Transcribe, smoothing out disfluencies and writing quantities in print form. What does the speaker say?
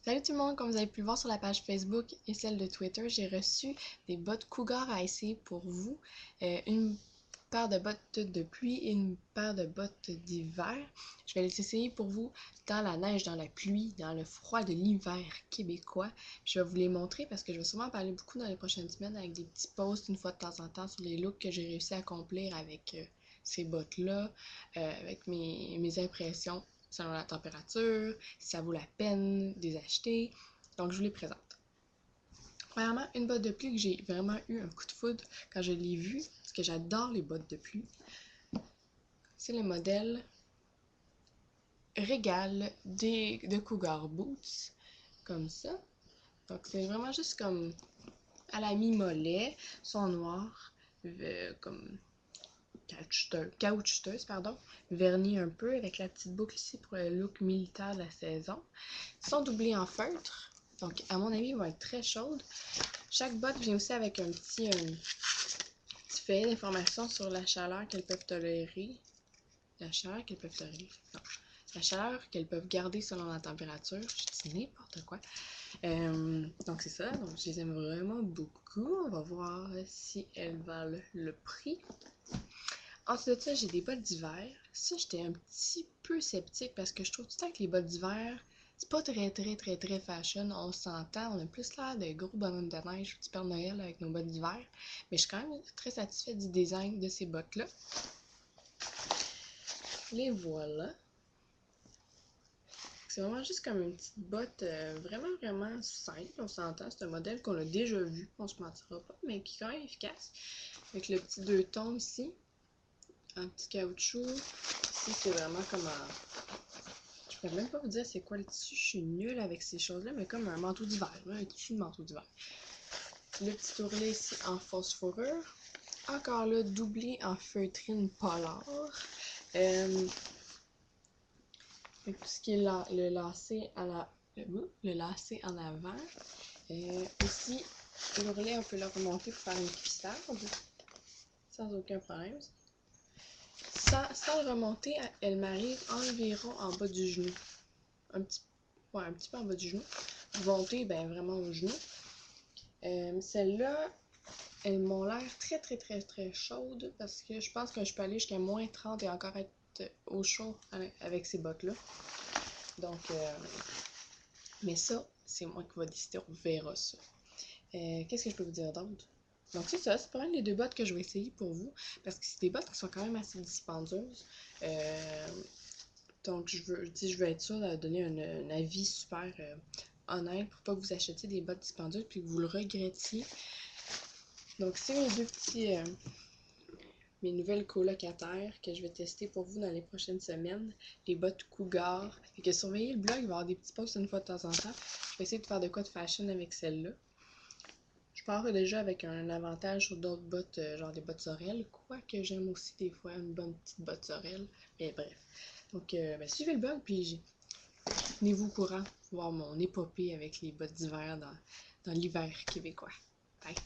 Salut tout le monde, comme vous avez pu le voir sur la page Facebook et celle de Twitter, j'ai reçu des bottes Cougar à essayer pour vous. Une paire de bottes de pluie et une paire de bottes d'hiver. Je vais les essayer pour vous dans la neige, dans la pluie, dans le froid de l'hiver québécois. Je vais vous les montrer parce que je vais sûrement parler beaucoup dans les prochaines semaines avec des petits posts une fois de temps en temps sur les looks que j'ai réussi à accomplir avec ces bottes-là, avec mes impressions selon la température, si ça vaut la peine de les acheter. Donc, je vous les présente. Premièrement, une botte de pluie que j'ai vraiment eu un coup de foudre quand je l'ai vue, parce que j'adore les bottes de pluie. C'est le modèle Régal de Cougar Boots, comme ça. Donc, c'est vraiment juste comme à la mi-mollet, sont noirs, comme caoutchouteuse, vernie un peu avec la petite boucle ici pour le look militaire de la saison. Ils sont doublés en feutre, donc à mon avis ils vont être très chaudes. Chaque botte vient aussi avec un petit fait d'information sur la chaleur qu'elles peuvent tolérer. La chaleur qu'elles peuvent tolérer. Non. La chaleur qu'elles peuvent garder selon la température. Je dis n'importe quoi. Donc c'est ça, donc je les aime vraiment beaucoup. On va voir si elles valent le prix. Ensuite de ça, j'ai des bottes d'hiver. Ça, j'étais un petit peu sceptique parce que je trouve tout le temps que les bottes d'hiver, c'est pas très fashion. On s'entend, on a plus l'air de gros bonhommes de neige ou du Père Noël avec nos bottes d'hiver. Mais je suis quand même très satisfaite du design de ces bottes-là. Les voilà. C'est vraiment juste comme une petite botte vraiment simple. On s'entend, c'est un modèle qu'on a déjà vu, on se mentira pas, mais qui est quand même efficace. Avec le petit 2 tons ici. Un petit caoutchouc. Ici, c'est vraiment comme un... Je peux même pas vous dire c'est quoi le tissu. Je suis nulle avec ces choses-là, mais comme un manteau d'hiver. Un tissu de manteau d'hiver. Le petit ourlet ici en phosphorure. Encore là, doublé en feutrine polar. Tout ce qui est le lacet à le lacet en avant. Ici, l'ourlet, on peut le remonter pour faire une cuissarde. Sans aucun problème. Sans le remonter, elle m'arrive environ en bas du genou. Un petit peu en bas du genou. Remonter, ben vraiment au genou. Celles-là, elles m'ont l'air très chaudes parce que je pense que je peux aller jusqu'à moins 30 et encore être au chaud avec ces bottes-là. Donc, mais ça, c'est moi qui va décider, on verra ça. Qu'est-ce que je peux vous dire d'autre? Donc c'est ça, c'est pas mal les deux bottes que je vais essayer pour vous, parce que c'est des bottes qui sont quand même assez dispendieuses. Donc je veux être sûre de donner un avis super honnête pour pas que vous achetiez des bottes dispendieuses puis que vous le regrettiez. Donc c'est mes deux petits, mes nouvelles colocataires que je vais tester pour vous dans les prochaines semaines, les bottes Cougar. Fait que surveillez le blog, il va y avoir des petits posts une fois de temps en temps. Je vais essayer de faire de quoi de fashion avec celle-là. Je pars déjà avec un avantage sur d'autres bottes, genre des bottes Sorel, quoique j'aime aussi des fois une bonne petite botte Sorel. Mais bref. Donc, ben, suivez le blog, puis tenez-vous au courant pour voir mon épopée avec les bottes d'hiver dans l'hiver québécois. Bye!